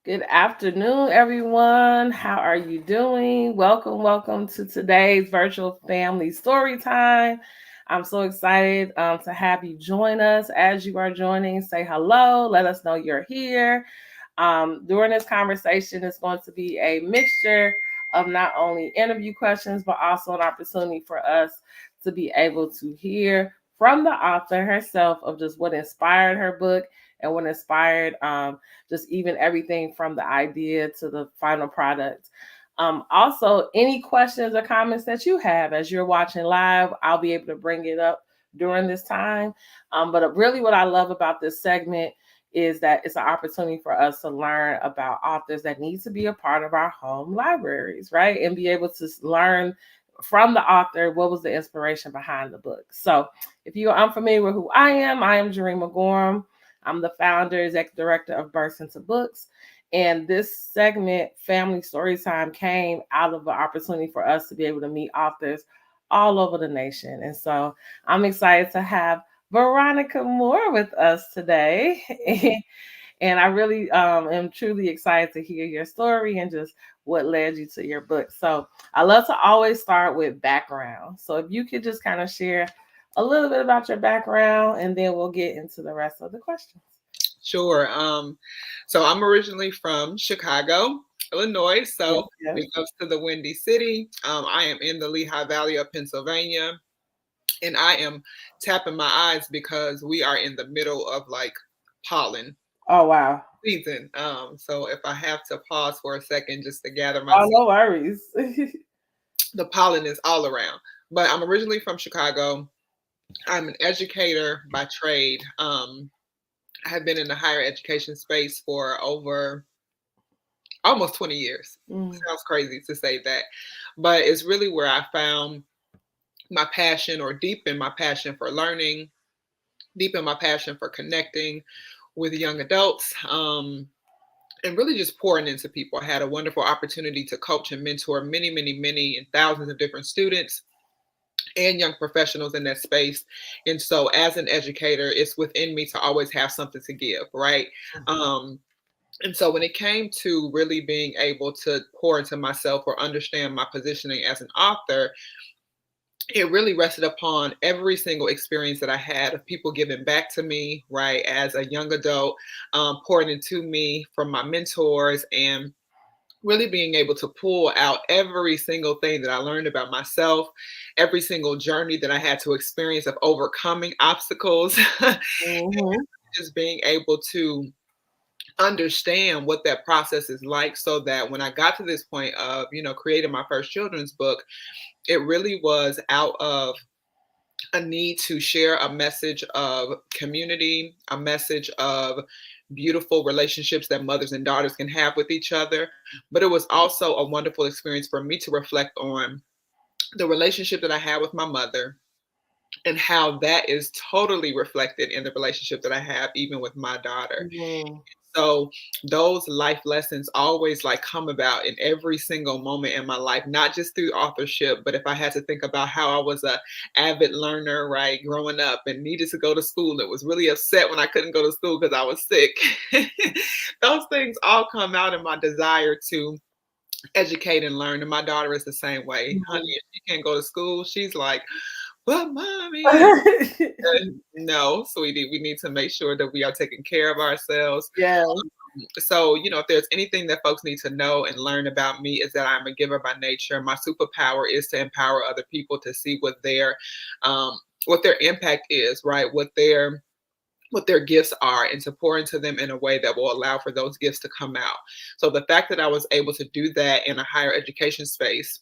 Good afternoon, everyone. How are you doing? Welcome to today's virtual family story time. I'm so excited to have you join us. As you are joining, say hello. Let us know you're here. During this conversation, it's going to be a mixture of not only interview questions, but also an opportunity for us to be able to hear from the author herself of just what inspired her book and what inspired just even everything from the idea to the final product. Also, any questions or comments that you have as you're watching live, I'll be able to bring it up during this time. But really, what I love about this segment is that it's an opportunity for us to learn about authors that need to be a part of our home libraries, right? And be able to learn from the author what was the inspiration behind the book. So, if you are unfamiliar with who I am Jarima Gorham. I'm the founder, executive director of Burst into Books. And this segment, Family Storytime, came out of an opportunity for us to be able to meet authors all over the nation. And so I'm excited to have Veronica Moore with us today. And I really am truly excited to hear your story and just what led you to your book. So I love to always start with background. So if you could just kind of share a little bit about your background and then we'll get into the rest of the questions. Sure. So I'm originally from Chicago, Illinois. Yes, So yes. we go to the Windy City. I am in the Lehigh Valley of Pennsylvania, and I am tapping my eyes because we are in the middle of like pollen Oh, wow. season. So if I have to pause for a second just to gather Oh, myself, no worries. the pollen is all around. But I'm originally from Chicago. I'm an educator by trade. I have been in the higher education space for over almost 20 years. Mm, Sounds crazy to say that, but it's really where I found my passion or deepen my passion for learning, deepen my passion for connecting with young adults, and really just pouring into people. I had a wonderful opportunity to coach and mentor many, and thousands of different students and young professionals in that space. And so, as an educator, it's within me to always have something to give, right? Um, And so when it came to really being able to pour into myself or understand my positioning as an author, it really rested upon every single experience that I had of people giving back to me, right, as a young adult, pouring into me from my mentors and really being able to pull out every single thing that I learned about myself, every single journey that I had to experience of overcoming obstacles, and mhm. just being able to understand what that process is like so that when I got to this point of, creating my first children's book, it really was out of a need to share a message of community, a message of beautiful relationships that mothers and daughters can have with each other. But it was also a wonderful experience for me to reflect on the relationship that I had with my mother and how that is totally reflected in the relationship that I have even with my daughter. Mhm. So those life lessons always like come about in every single moment in my life, not just through authorship, but if I had to think about how I was a avid learner, right, growing up and needed to go to school and was really upset when I couldn't go to school because I was sick. Those things all come out in my desire to educate and learn. And my daughter is the same way. Honey, Mhm. if she can't go to school, she's like, but mommy, no, sweetie, we need to make sure that we are taking care of ourselves. Yes. So, if there's anything that folks need to know and learn about me is that I'm a giver by nature. My superpower is to empower other people to see what their impact is, right? What their gifts are and to pour into them in a way that will allow for those gifts to come out. So the fact that I was able to do that in a higher education space,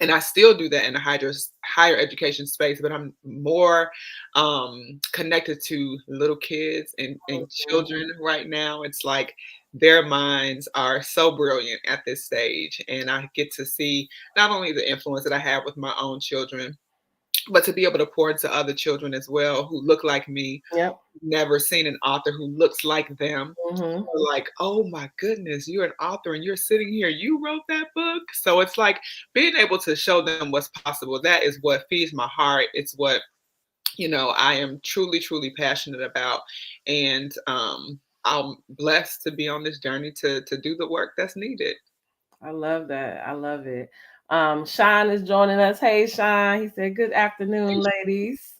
and I still do that in a higher education space, but I'm more connected to little kids and children right now. It's like their minds are so brilliant at this stage, and I get to see not only the influence that I have with my own children, but to be able to pour into other children as well who look like me, Yep. never seen an author who looks like them. Mhm. Like, oh my goodness, you're an author and you're sitting here, you wrote that book. So it's like being able to show them what's possible. That is what feeds my heart. It's what I am truly passionate about. And I'm blessed to be on this journey to do the work that's needed. I love that. I love it. Sean is joining us. Hey, Sean. He said, "Good afternoon, ladies."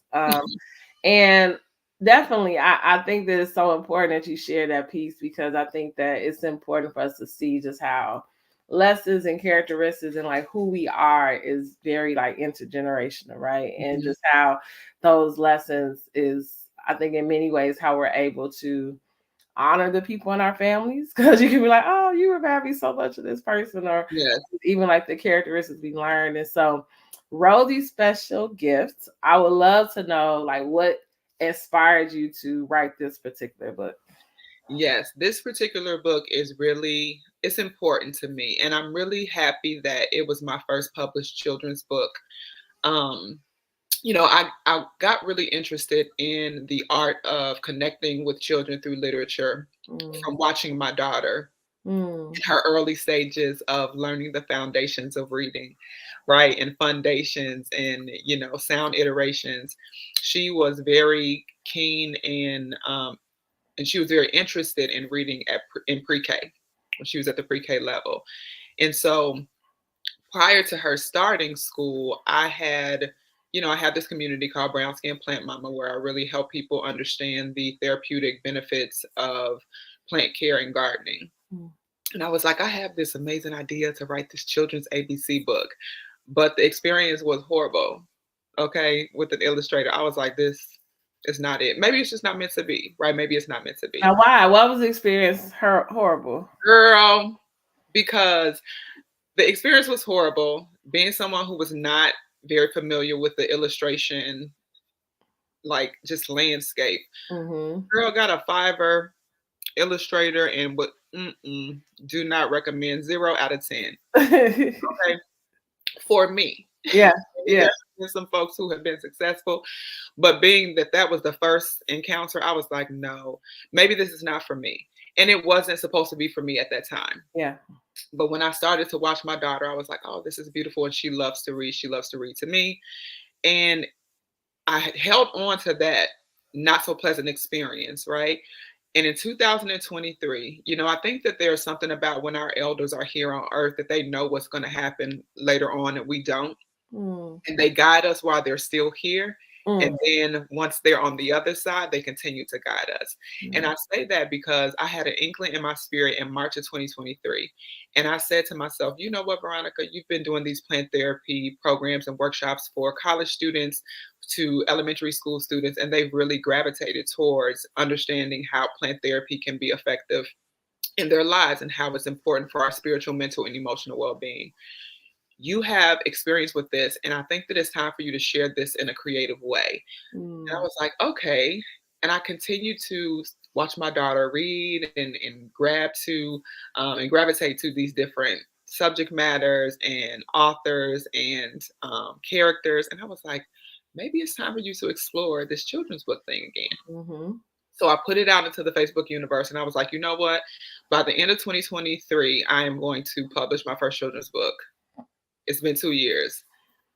And definitely, I think that it's so important that you share that piece, because I think that it's important for us to see just how lessons and characteristics and like who we are is very like intergenerational, right? And Mhm. just how those lessons is, I think, in many ways, how we're able to honor the people in our families, because you can be like, oh, you remind me so much of this person, or Yes. even like the characteristics we learned. And so, Rosie's special gifts, I would love to know like what inspired you to write this particular book. Yes, this particular book is really it's important to me, and I'm really happy that it was my first published children's book. Um, I got really interested in the art of connecting with children through literature Mm, from watching my daughter mm, in her early stages of learning the foundations of reading, right? And fundations and, sound iterations. She was very keen and she was very interested in reading in pre-K when she was at the pre-K level. And so prior to her starting school, I had this community called Brown Skin Plant Mama where I really help people understand the therapeutic benefits of plant care and gardening. mm. And I was like, I have this amazing idea to write this children's ABC book, but the experience was horrible. Okay, with an illustrator, I was like, this is not it. Maybe it's just not meant to be, right? Maybe it's not meant to be. Now, why? What was the experience? Horrible. Girl, because the experience was horrible. Being someone who was not very familiar with the illustration, like just landscape. Mm-hmm. Girl got a Fiverr illustrator and would do not recommend 0 out of 10. Okay, for me. Yeah, Maybe yeah, there's been some folks who have been successful, but being that that was the first encounter, I was like, no, maybe this is not for me. And it wasn't supposed to be for me at that time. yeah. But when I started to watch my daughter, I was like, oh, this is beautiful. And she loves to read. She loves to read to me. And I had held on to that not so pleasant experience, right? And in 2023, I think that there's something about when our elders are here on earth that they know what's going to happen later on and we don't. Mm, And they guide us while they're still here. mm, And then once they're on the other side, they continue to guide us. And mm, I say that because I had an inkling in my spirit in March of 2023. And I said to myself, you know what, Veronica, you've been doing these plant therapy programs and workshops for college students to elementary school students, and they've really gravitated towards understanding how plant therapy can be effective in their lives and how it's important for our spiritual, mental, and emotional well being. You have experience with this, and I think that it's time for you to share this in a creative way. And I mm. was like, okay. And I continued to watch my daughter read and and gravitate to these different subject matters and authors and characters. And I was like, maybe it's time for you to explore this children's book thing again. Mhm. So I put it out into the Facebook universe and I was like, you know what? By the end of 2023, I am going to publish my first children's book. It's been 2 years.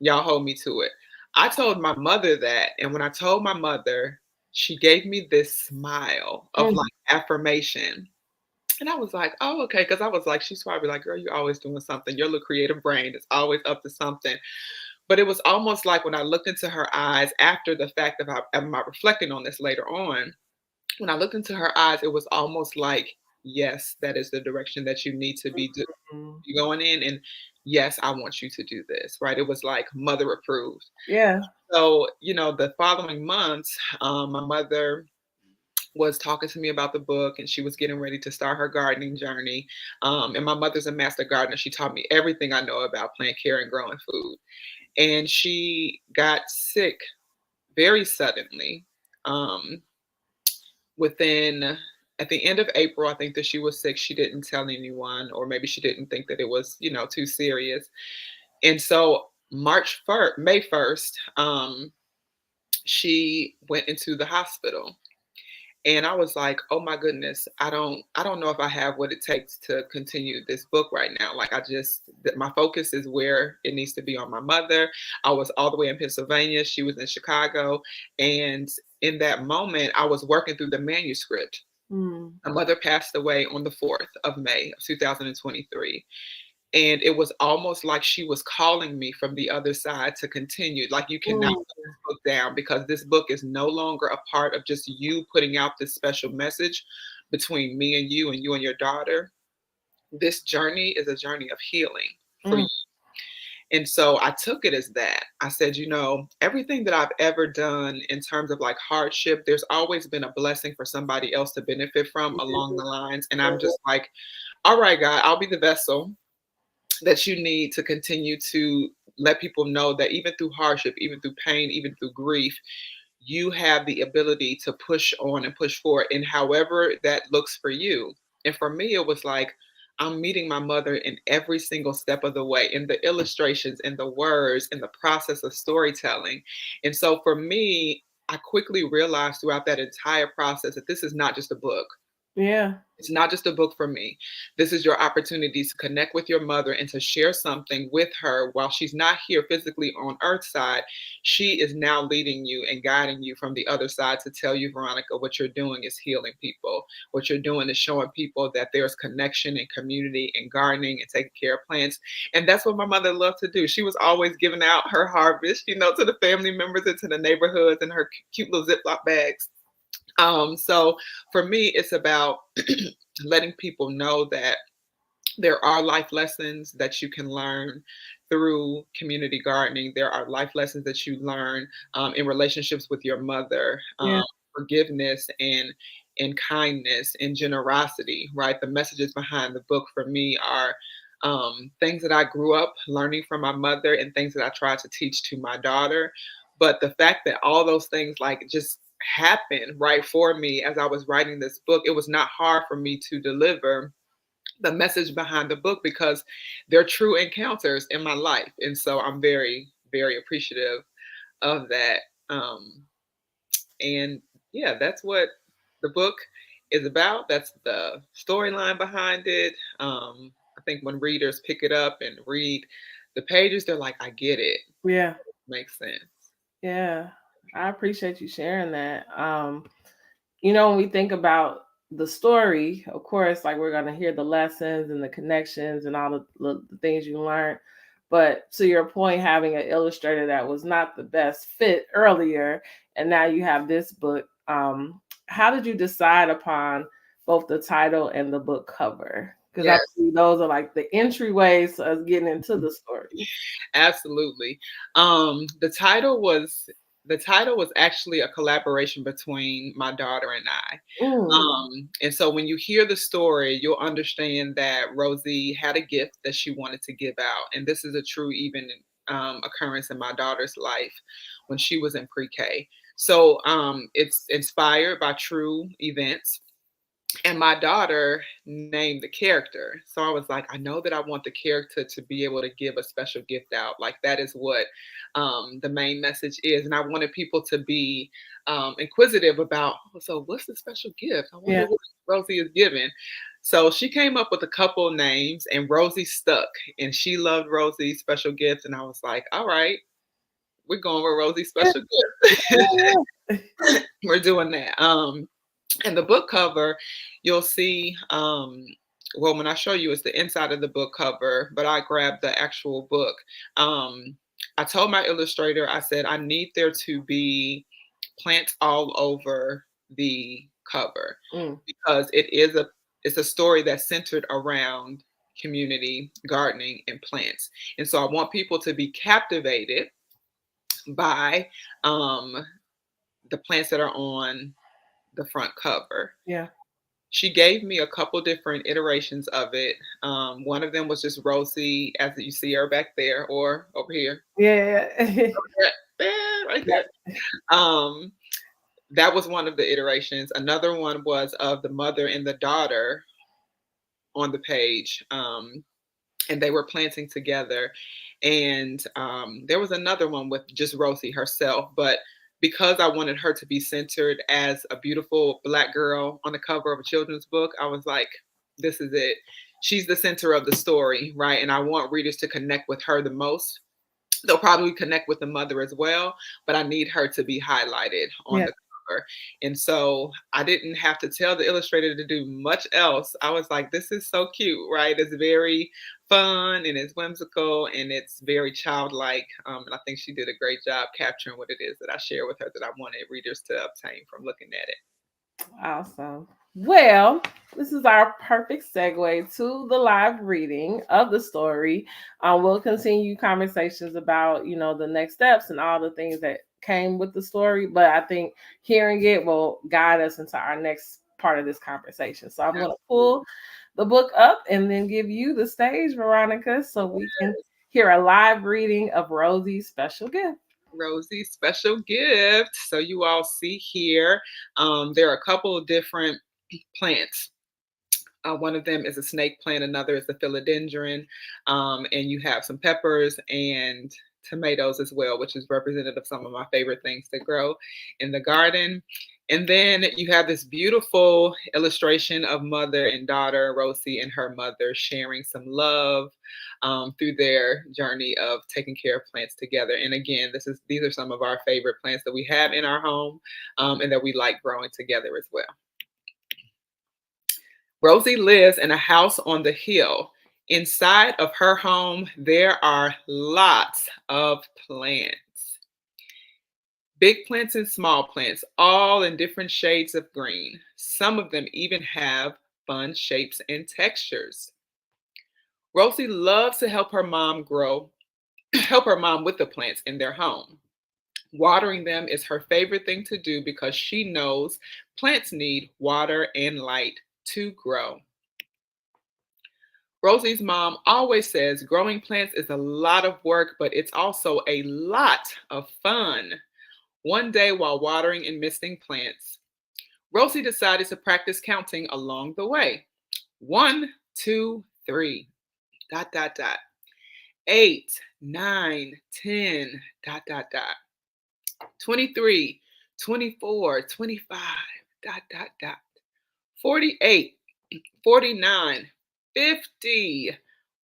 Y'all hold me to it. I told my mother that. And when I told my mother, she gave me this smile of Mm, like affirmation. And I was like, oh, okay. Cause I was like, she's probably like, girl, you're always doing something. Your little creative brain is always up to something. But it was almost like when I looked into her eyes after the fact of my reflecting on this later on, when I looked into her eyes, it was almost like, yes, that is the direction that you need to mm. be going in. And yes, I want you to do this, right? It was like mother approved. Yeah. So, the following months, my mother was talking to me about the book and she was getting ready to start her gardening journey. And my mother's a master gardener. She taught me everything I know about plant care and growing food. And she got sick very suddenly. Um, within At the end of April, I think that she was sick. She didn't tell anyone, or maybe she didn't think that it was, too serious. And so May 1st, she went into the hospital. And I was like, oh my goodness, I don't know if I have what it takes to continue this book right now. Like my focus is where it needs to be on my mother. I was all the way in Pennsylvania. She was in Chicago. And in that moment, I was working through the manuscript. Mm. My mother passed away on the 4th of May of 2023. And it was almost like she was calling me from the other side to continue. Like, you cannot Mm. put this book down, because this book is no longer a part of just you putting out this special message between me and you and your daughter. This journey is a journey of healing for you. Mm. And so I took it as that. I said, everything that I've ever done in terms of like hardship, there's always been a blessing for somebody else to benefit from along the lines. And I'm just like, all right, God, I'll be the vessel that you need to continue to let people know that even through hardship, even through pain, even through grief, you have the ability to push on and push forward in however that looks for you. And for me, it was like, I'm meeting my mother in every single step of the way, in the illustrations, in the words, in the process of storytelling. And so for me, I quickly realized throughout that entire process that this is not just a book. Yeah. It's not just a book for me. This is your opportunity to connect with your mother and to share something with her while she's not here physically on Earth's side. She is now leading you and guiding you from the other side to tell you, Veronica, what you're doing is healing people. What you're doing is showing people that there's connection and community and gardening and taking care of plants. And that's what my mother loved to do. She was always giving out her harvest, to the family members and to the neighborhoods in her cute little Ziploc bags. So for me, it's about letting people know that there are life lessons that you can learn through community gardening. There are life lessons that you learn in relationships with your mother, Yeah. forgiveness and kindness and generosity. Right, the messages behind the book for me are things that I grew up learning from my mother and things that I try to teach to my daughter. But the fact that all those things like just happened right for me as I was writing this book, it was not hard for me to deliver the message behind the book because they're true encounters in my life. And so I'm very, very appreciative of that. Um, and yeah, that's what the book is about. That's the storyline behind it. I think when readers pick it up and read the pages, they're like, I get it. Yeah. Makes sense. Yeah. I appreciate you sharing that. When we think about the story, of course, like we're going to hear the lessons and the connections and all the things you learned. But to your point, having an illustrator that was not the best fit earlier, and now you have this book. How did you decide upon both the title and the book cover? Because I Yes. believe those are like the entryways to us getting into the story. Absolutely. The title was actually a collaboration between my daughter and I. Mm. And so when you hear the story, you'll understand that Rosie had a gift that she wanted to give out. And this is a true even occurrence in my daughter's life when she was in pre-K. So it's inspired by true events, and my daughter named the character. So I was like, I know that I want the character to be able to give a special gift out. Like that is what the main message is. And I wanted people to be inquisitive about, "Oh, so what's the special gift? I wonder Yeah. what Rosie is giving." So she came up with a couple names and Rosie stuck, and she loved Rosie's special gift. And I was like, all right, we're going with Rosie's special gift. We're doing that. And the book cover, you'll see, well, when I show you, it's the inside of the book cover, but I grabbed the actual book. Um, I told my illustrator, I said, I need there to be plants all over the cover Mm. because it's a story that's centered around community gardening and plants. And so I want people to be captivated by um, the plants that are on the front cover. Yeah. She gave me a couple different iterations of it. One of them was just Rosie, as you see her back there, or over here, Yeah. Yeah. right there. Um, that was one of the iterations. Another one was of the mother and the daughter on the page, and they were planting together. And there was another one with just Rosie herself, but because I wanted her to be centered as a beautiful Black girl on the cover of a children's book, I was like, this is it. She's the center of the story, right? And I want readers to connect with her the most. They'll probably connect with the mother as well, but I need her to be highlighted on Yeah. the cover. ever. And so I didn't have to tell the illustrator to do much else. I was like, this is so cute, right? It's very fun and it's whimsical and it's very childlike. And I think she did a great job capturing what it is that I share with her that I wanted readers to obtain from looking at it. Awesome. Well, this is our perfect segue to the live reading of the story. We'll continue conversations about, the next steps and all the things that came with the story. But I think hearing it will guide us into our next part of this conversation. So I'm going to Absolutely. pull the book up and then give you the stage, Veronica, so we can Yes. hear a live reading of Rosie's special gift. Rosie's special gift. So you all see here, there are a couple of different plants. One of them is a snake plant, another is a philodendron, and you have some peppers and tomatoes as well, which is representative of some of my favorite things to grow in the garden. And then you have this beautiful illustration of mother and daughter, Rosie and her mother, sharing some love through their journey of taking care of plants together. And again, these are some of our favorite plants that we have in our home and that we like growing together as well. Rosie lives in a house on the hill. Inside of her home, there are lots of plants. Big plants and small plants, all in different shades of green. Some of them even have fun shapes and textures. Rosie loves to help her mom with the plants in their home. Watering them is her favorite thing to do because she knows plants need water and light to grow. Rosie's mom always says growing plants is a lot of work, but it's also a lot of fun. One day, while watering and misting plants, Rosie decided to practice counting along the way. 1, 2, 3, dot, dot, dot. 8, 9, 10, dot, dot, dot. 23, 24, 25, dot, dot, dot. 48, 49, 50.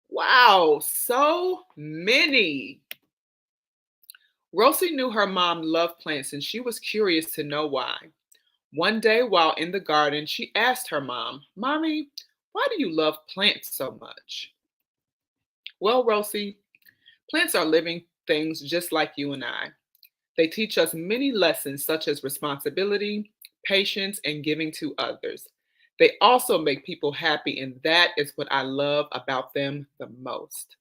Wow, so many. Rosie knew her mom loved plants and she was curious to know why. One day while in the garden, she asked her mom, Mommy, why do you love plants so much? Well, Rosie, plants are living things just like you and I. They teach us many lessons such as responsibility, patience, and giving to others. They also make people happy, and that is what I love about them the most.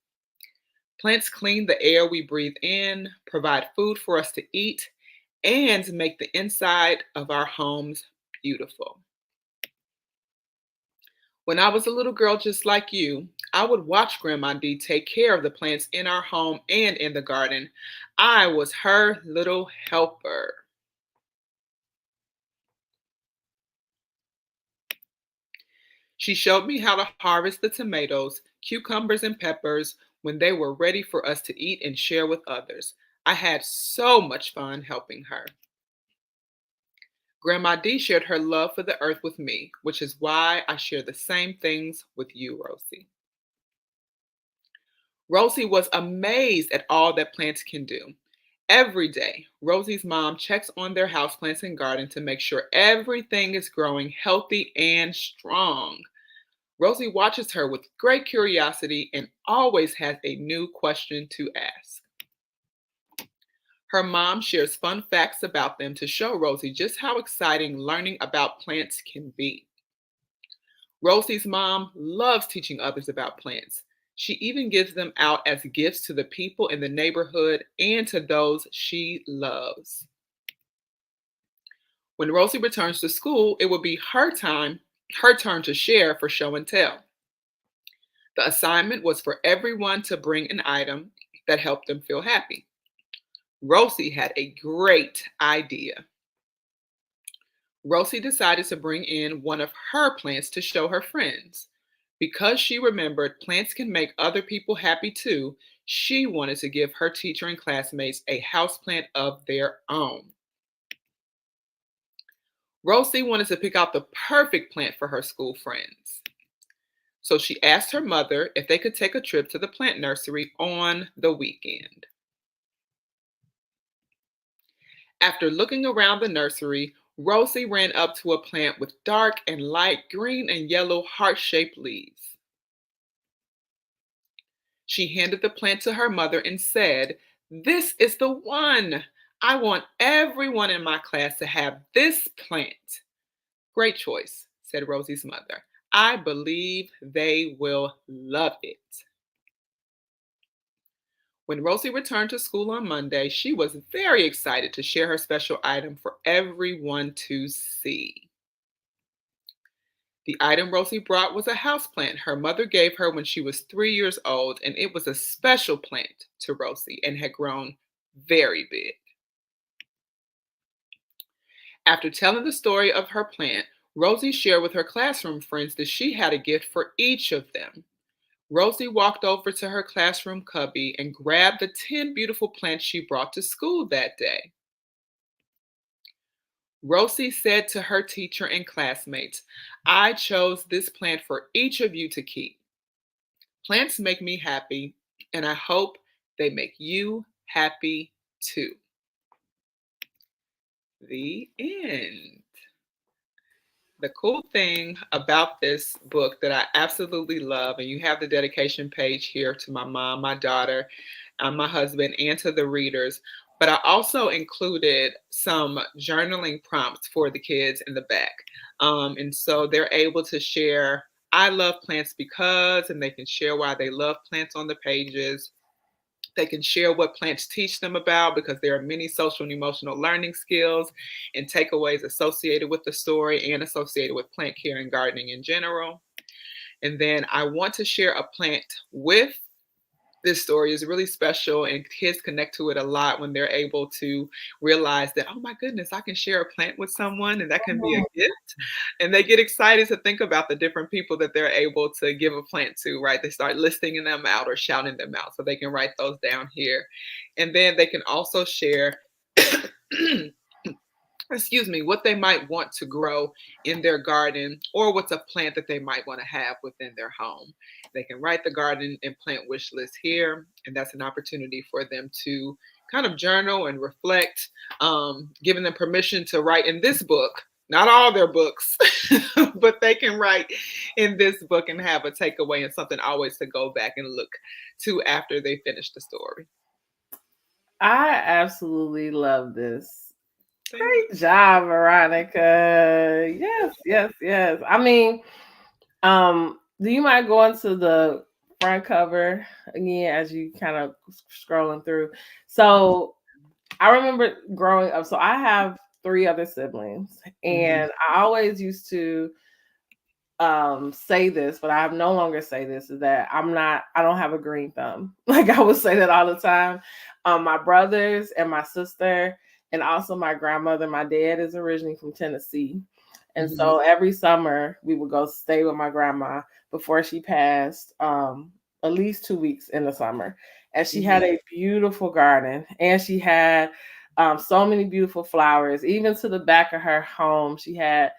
Plants clean the air we breathe in, provide food for us to eat, and make the inside of our homes beautiful. When I was a little girl just like you, I would watch Grandma D take care of the plants in our home and in the garden. I was her little helper. She showed me how to harvest the tomatoes, cucumbers, and peppers when they were ready for us to eat and share with others. I had so much fun helping her. Grandma D shared her love for the earth with me, which is why I share the same things with you, Rosie. Rosie was amazed at all that plants can do. Every day, Rosie's mom checks on their houseplants and garden to make sure everything is growing healthy and strong. Rosie watches her with great curiosity and always has a new question to ask. Her mom shares fun facts about them to show Rosie just how exciting learning about plants can be. Rosie's mom loves teaching others about plants. She even gives them out as gifts to the people in the neighborhood and to those she loves. When Rosie returns to school, it will be her turn to share for show and tell. The assignment was for everyone to bring an item that helped them feel happy. Rosie had a great idea. Rosie decided to bring in one of her plants to show her friends. Because she remembered plants can make other people happy too, she wanted to give her teacher and classmates a houseplant of their own. Rosie wanted to pick out the perfect plant for her school friends. So she asked her mother if they could take a trip to the plant nursery on the weekend. After looking around the nursery, Rosie ran up to a plant with dark and light green and yellow heart-shaped leaves. She handed the plant to her mother and said, "This is the one. I want everyone in my class to have this plant." "Great choice," said Rosie's mother. "I believe they will love it." When Rosie returned to school on Monday, she was very excited to share her special item for everyone to see. The item Rosie brought was a houseplant her mother gave her when she was 3 years old, and it was a special plant to Rosie and had grown very big. After telling the story of her plant, Rosie shared with her classroom friends that she had a gift for each of them. Rosie walked over to her classroom cubby and grabbed the 10 beautiful plants she brought to school that day. Rosie said to her teacher and classmates, "I chose this plant for each of you to keep. Plants make me happy, and I hope they make you happy too." The end. The cool thing about this book that I absolutely love, and you have the dedication page here to my mom, my daughter, my husband, and to the readers, but I also included some journaling prompts for the kids in the back. And so they're able to share, "I love plants because," and they can share why they love plants on the pages. They can share what plants teach them about because there are many social and emotional learning skills and takeaways associated with the story and associated with plant care and gardening in general. And then I want to share a plant with this story. Is really special, and kids connect to it a lot when they're able to realize that, oh my goodness, I can share a plant with someone and that can be a gift. And they get excited to think about the different people that they're able to give a plant to, right? They start listing them out or shouting them out, so they can write those down here. And then they can also share excuse me, what they might want to grow in their garden, or what's a plant that they might want to have within their home. They can write the garden and plant wish list here, and that's an opportunity for them to kind of journal and reflect, giving them permission to write in this book. Not all their books, but they can write in this book and have a takeaway and something always to go back and look to after they finish the story. I absolutely love this. Thank Great job, Veronica. Yes, yes, yes. I mean, do you mind going to the front cover again as you kind of scrolling through? So I remember growing up. So I have three other siblings, you. and I always used to say this, but I no longer say this, is that I don't have a green thumb. Like I would say that all the time. My brothers and my sister, and also my grandmother, my dad is originally from Tennessee. And Mhm, so every summer we would go stay with my grandma before she passed, at least 2 weeks in the summer. And she mhm, had a beautiful garden, and she had so many beautiful flowers. Even to the back of her home, she had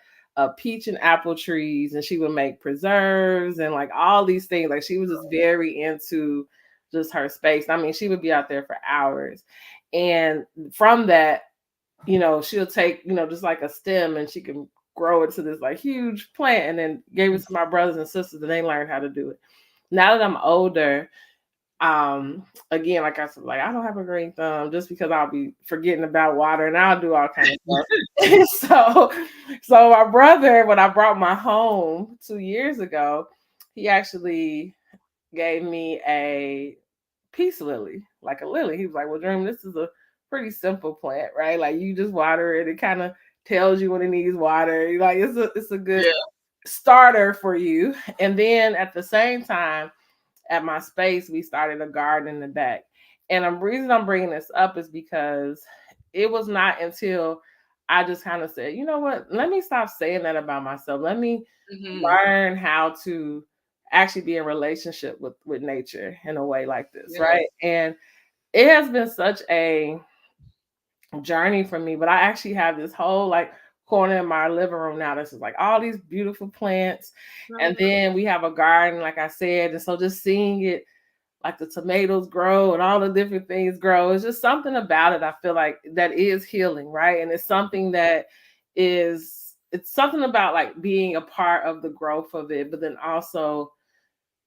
peach and apple trees, and she would make preserves and like all these things. Like she was just very into just her space. I mean, she would be out there for hours. And from that, she'll take, just like a stem, and she can grow it to this like huge plant, and then gave it to my brothers and sisters, and they learned how to do it. Now that I'm older, again, like I said, like I don't have a green thumb just because I'll be forgetting about water and I'll do all kind of stuff. So my brother, when I brought my home 2 years ago, he actually gave me a peace lily, like a lily. He was like, "Well, Dream, this is a pretty simple plant, right? Like you just water it. It kind of tells you when it needs water. Like it's a good Yeah. starter for you." And then at the same time, at my space, we started a garden in the back. And the reason I'm bringing this up is because it was not until I just kind of said, you know what, let me stop saying that about myself. Let me Mhm. learn how to actually be in relationship with nature in a way like this, Yeah. right? And it has been such a journey for me, but I actually have this whole like corner in my living room now that's just like all these beautiful plants. And Oh, then we have a garden, like I said. And so just seeing it, like the tomatoes grow and all the different things grow, it's just something about it I feel like that is healing, right? And it's something that is it's something about like being a part of the growth of it, but then also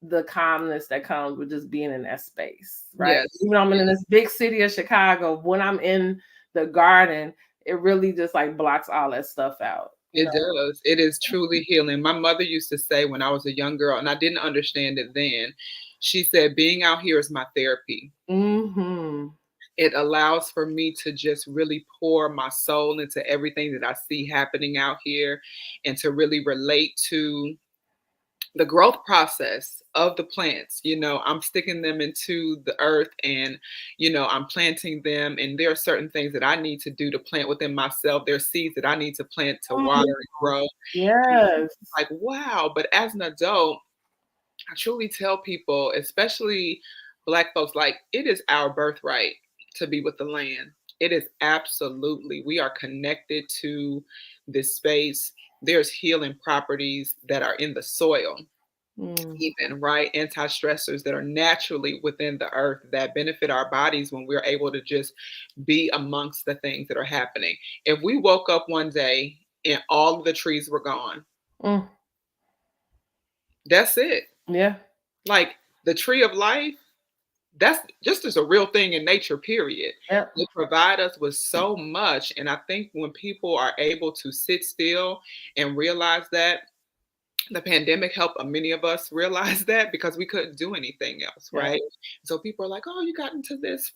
the calmness that comes with just being in that space, right? Yes. Even though I'm in Yes. this big city of Chicago, when I'm in the garden, it really just like blocks all that stuff out, you It know? does. It is truly healing. My mother used to say when I was a young girl, and I didn't understand it then, she said, being out here is my therapy. Mm-hmm. It allows for me to just really pour my soul into everything that I see happening out here and to really relate to the growth process of the plants. I'm sticking them into the earth, and I'm planting them, and there are certain things that I need to do to plant within myself. There's seeds that I need to plant to water and grow. And Yes. it's like, wow. But as an adult, I truly tell people, especially Black folks, like, it is our birthright to be with the land. It is absolutely, we are connected to this space. There's healing properties that are in the soil, Mm. even, right? Anti-stressors that are naturally within the earth that benefit our bodies when we're able to just be amongst the things that are happening. If we woke up one day and all of the trees were gone, Mm. that's it. Yeah. Like, the tree of life, that's just as a real thing in nature, period. Yep. They provide us with so much. And I think when people are able to sit still and realize that, the pandemic helped many of us realize that, because we couldn't do anything else, Yeah. right? So people are like, oh, you got into this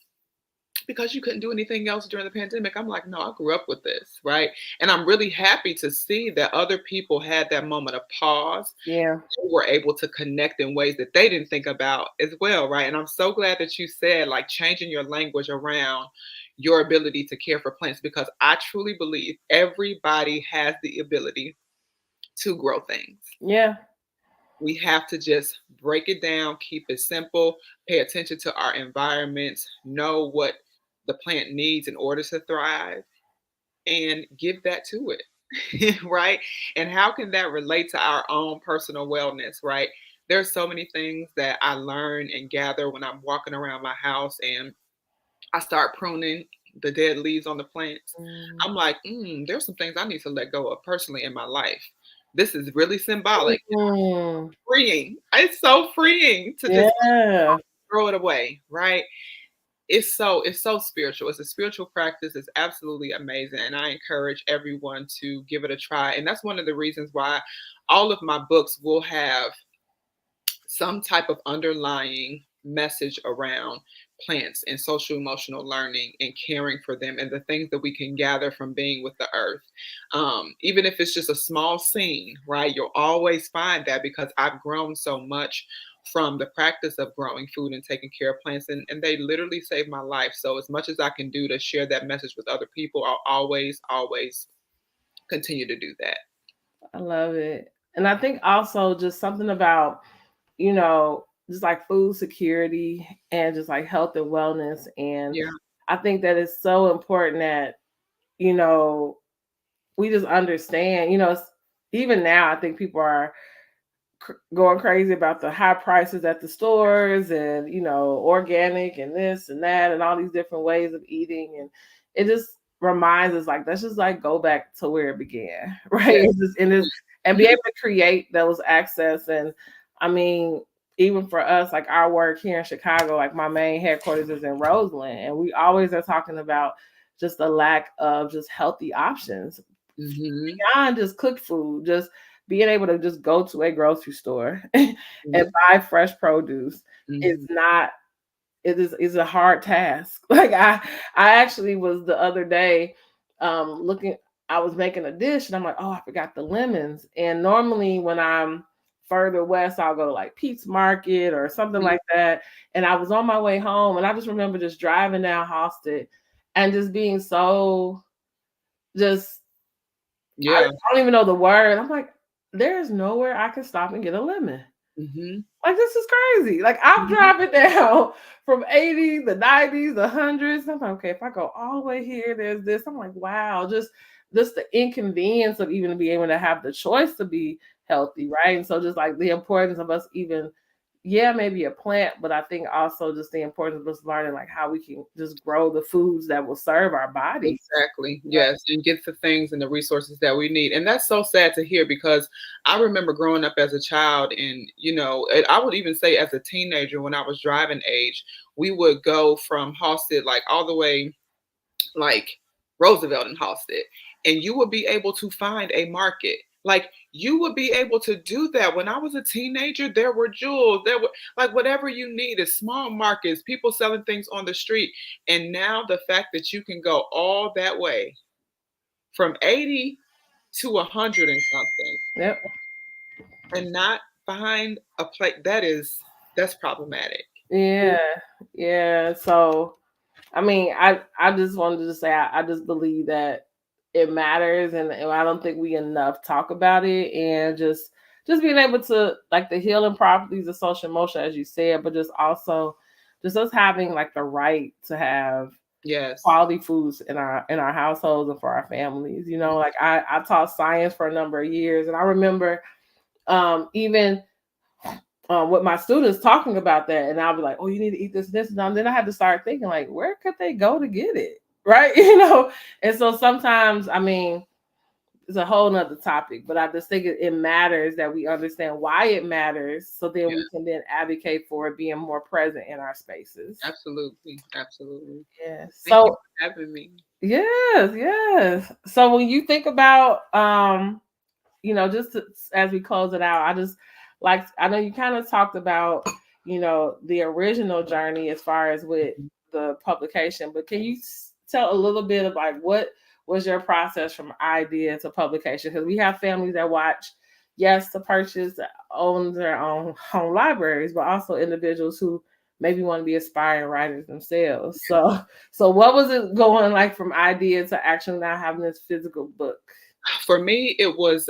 because you couldn't do anything else during the pandemic. I'm like, no, I grew up with this, right? And I'm really happy to see that other people had that moment of pause. Yeah. They were able to connect in ways that they didn't think about as well, right? And I'm so glad that you said, like, changing your language around your ability to care for plants, because I truly believe everybody has the ability to grow things. Yeah. We have to just break it down, keep it simple, pay attention to our environments, know what the plant needs in order to thrive, and give that to it. Right? And how can that relate to our own personal wellness, right? There's so many things that I learn and gather when I'm walking around my house and I start pruning the dead leaves on the plants. Mm. I'm like, there's some things I need to let go of personally in my life. This is really symbolic, Mm. freeing. It's so freeing to just Yeah. throw it away, right? It's so spiritual. It's a spiritual practice. It's absolutely amazing, and I encourage everyone to give it a try. And that's one of the reasons why all of my books will have some type of underlying message around plants and social emotional learning and caring for them and the things that we can gather from being with the earth. Even if it's just a small scene, right? You'll always find that, because I've grown so much from the practice of growing food and taking care of plants, and they literally saved my life. So as much as I can do to share that message with other people, I'll always continue to do that. I love it. And I think also just something about, just like food security and just like health and wellness. And Yeah. I think that it's so important that, you know, we just understand, even now, I think people are going crazy about the high prices at the stores and organic and this and that and all these different ways of eating, and it just reminds us like let's just like go back to where it began. Right? Yes. It's just in this and be able to create those access. And I mean, even for us, like our work here in Chicago, like my main headquarters is in Roseland, and we always are talking about just the lack of just healthy options Hmm. beyond just cooked food, just being able to just go to a grocery store Yeah. and buy fresh produce is Hmm. not is a hard task. Like I actually was the other day looking I was making a dish and I'm like, oh, I forgot the lemons. And normally when I'm further west, I'll go to like Pete's Market or something like that. And I was on my way home and I just remember just driving down Halsted and just being so just I Yeah. don't even know the word. I'm like, there's nowhere I can stop and get a lemon. Hmm. Like, this is crazy. Like, I'm Mhm. driving down from 80, the 90s, the hundreds. I'm like, okay, if I go all the way here, there's this. I'm like, wow, just the inconvenience of even being able to have the choice to be healthy, right? And so just like the importance of us even yeah, maybe a plant, but I think also just the importance of us learning like how we can just grow the foods that will serve our bodies. Exactly. Yes, and get the things and the resources that we need. And that's so sad to hear because I remember growing up as a child and, I would even say as a teenager when I was driving age, we would go from Halstead like all the way like Roosevelt and Halstead, and you would be able to find a market. Like you would be able to do that. When I was a teenager, there were jewels, there were like whatever you needed, small markets, people selling things on the street. And now the fact that you can go all that way from 80 to 100 and something Yep. and not find a place that's problematic. Yeah. Yeah. So I mean, I just wanted to say I just believe that it matters, and I don't think we enough talk about it, and just being able to like the healing properties of social emotion, as you said, but just also just us having like the right to have Yes. quality foods in our households and for our families. You know, like I taught science for a number of years, and I remember even with my students talking about that, and I'll be like, "Oh, you need to eat this, and then I had to start thinking, like, where could they go to get it, right? You know, and so sometimes, I mean, it's a whole nother topic, but I just think it matters that we understand why it matters, so then Yeah, we can then advocate for it being more present in our spaces. absolutely. Absolutely. Yeah. Thank you So for having me. yes, yes. So when you think about just as we close it out, I just like I know you kind of talked about the original journey as far as with the publication, but can you tell a little bit of like what was your process from idea to publication? Because we have families that watch, yes, to purchase, own their own home libraries, but also individuals who maybe want to be aspiring writers themselves. So what was it going like from idea to actually now having this physical book? For me, it was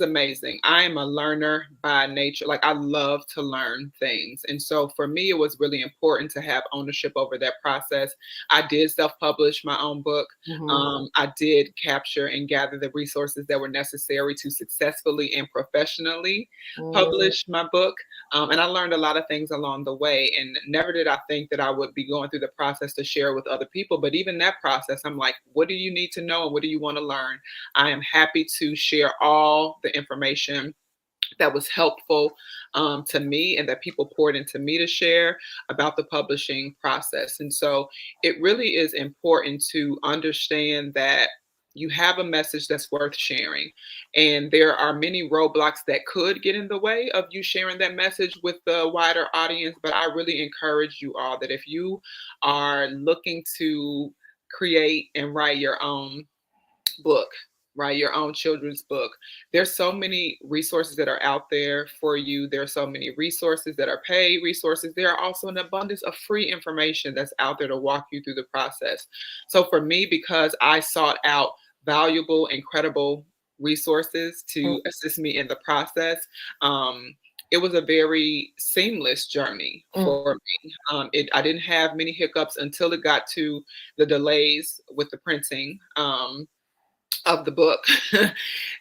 amazing. I am a learner by nature. Like I love to learn things. And so for me, it was really important to have ownership over that process. I did self-publish my own book. Mhm. I did capture and gather the resources that were necessary to successfully and professionally Mm, publish my book. And I learned a lot of things along the way. And never did I think that I would be going through the process to share with other people. But even that process, I'm like, what do you need to know and what do you want to learn? I am happy to share all the information that was helpful to me and that people poured into me to share about the publishing process. And so it really is important to understand that you have a message that's worth sharing. And there are many roadblocks that could get in the way of you sharing that message with the wider audience. But I really encourage you all that if you are looking to create and write your own book, right? Your own children's book. There's so many resources that are out there for you. There are so many resources that are paid resources. There are also an abundance of free information that's out there to walk you through the process. So for me, because I sought out valuable, incredible resources mm, to assist me in the process, it was a very seamless journey mm, for me. I didn't have many hiccups until it got to the delays with the printing. Of the book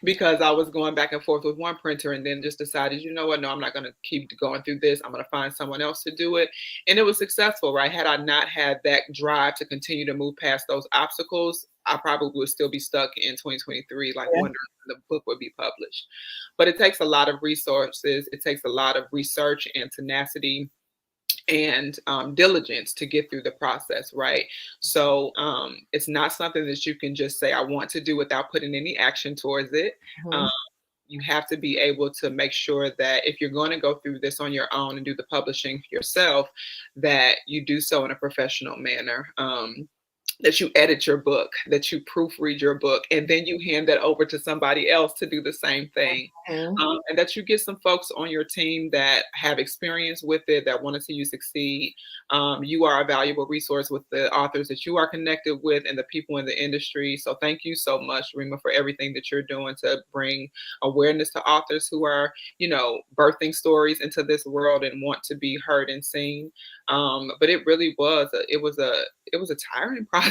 because I was going back and forth with one printer and then just decided, you know what, no, I'm not going to keep going through this. I'm going to find someone else to do it. And it was successful, right? Had I not had that drive to continue to move past those obstacles, I probably would still be stuck in 2023, like yeah. wondering when the book would be published. But it takes a lot of resources, it takes a lot of research and tenacity and diligence to get through the process, right? So it's not something that you can just say, I want to do without putting any action towards it. Mhm. Um, you have to be able to make sure that if you're going to go through this on your own and do the publishing yourself, that you do so in a professional manner. That you edit your book, that you proofread your book, and then you hand that over to somebody else to do the same thing. Mhm. And that you get some folks on your team that have experience with it, that want to see you succeed. You are a valuable resource with the authors that you are connected with and the people in the industry. So thank you so much, Rima, for everything that you're doing to bring awareness to authors who are, birthing stories into this world and want to be heard and seen. But it really was, it was a tiring process,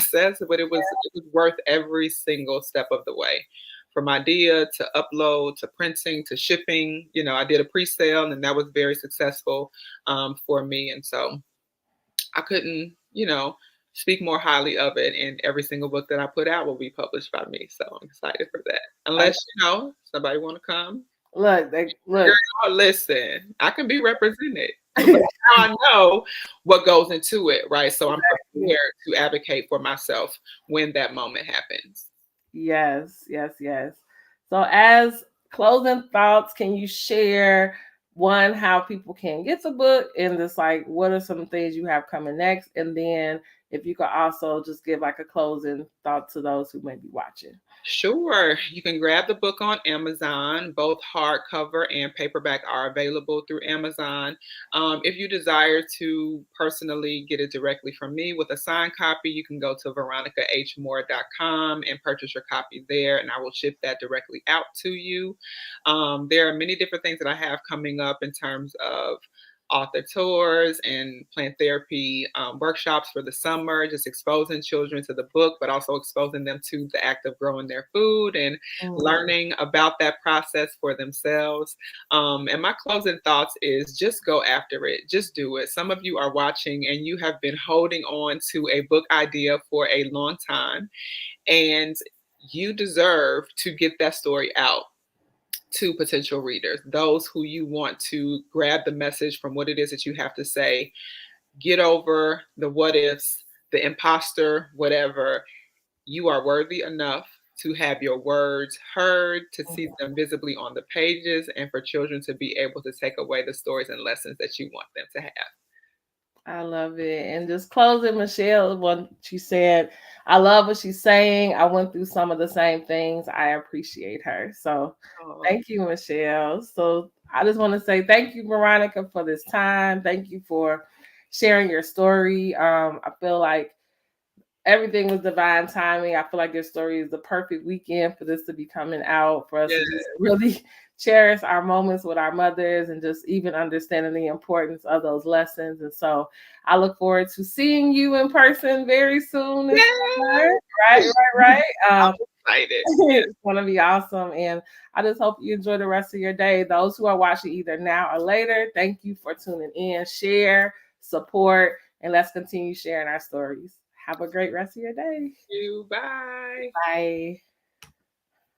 but it was worth every single step of the way from idea to upload to printing to shipping. I did a pre-sale, and that was very successful for me. And so I couldn't, speak more highly of it. And every single book that I put out will be published by me. So I'm excited for that. Like, Unless, somebody want to come. look. Girl, listen, I can be represented. But now I know what goes into it, right? So I'm prepared to advocate for myself when that moment happens. Yes, yes, yes. So, as closing thoughts, can you share one how people can get the book, and just like what are some things you have coming next, and then if you could also just give like a closing thought to those who may be watching. Sure. You can grab the book on Amazon. Both hardcover and paperback are available through Amazon. If you desire to personally get it directly from me with a signed copy, you can go to veronicahmore.com and purchase your copy there, and I will ship that directly out to you. There are many different things that I have coming up in terms of author tours and plant therapy workshops for the summer, just exposing children to the book, but also exposing them to the act of growing their food and learning about that process for themselves. And my closing thoughts is just go after it. Just do it. Some of you are watching and you have been holding on to a book idea for a long time, and you deserve to get that story out to potential readers, those who you want to grab the message from what it is that you have to say, get over the what ifs, the imposter, whatever. You are worthy enough to have your words heard, to see them visibly on the pages, and for children to be able to take away the stories and lessons that you want them to have. I love it. And just closing, Michelle, what she said, I love what she's saying. I went through some of the same things. I appreciate her. So thank you, Michelle. So I just want to say thank you, Veronica, for this time. Thank you for sharing your story. I feel like everything was divine timing. I feel like your story is the perfect weekend for this to be coming out, for us to just really cherish our moments with our mothers and just even understanding the importance of those lessons. And so I look forward to seeing you in person very soon this summer. Right. I'm excited. It's going to be awesome. And I just hope you enjoy the rest of your day. Those who are watching either now or later, thank you for tuning in. Share, support, and let's continue sharing our stories. Have a great rest of your day. Thank you. Bye. Bye.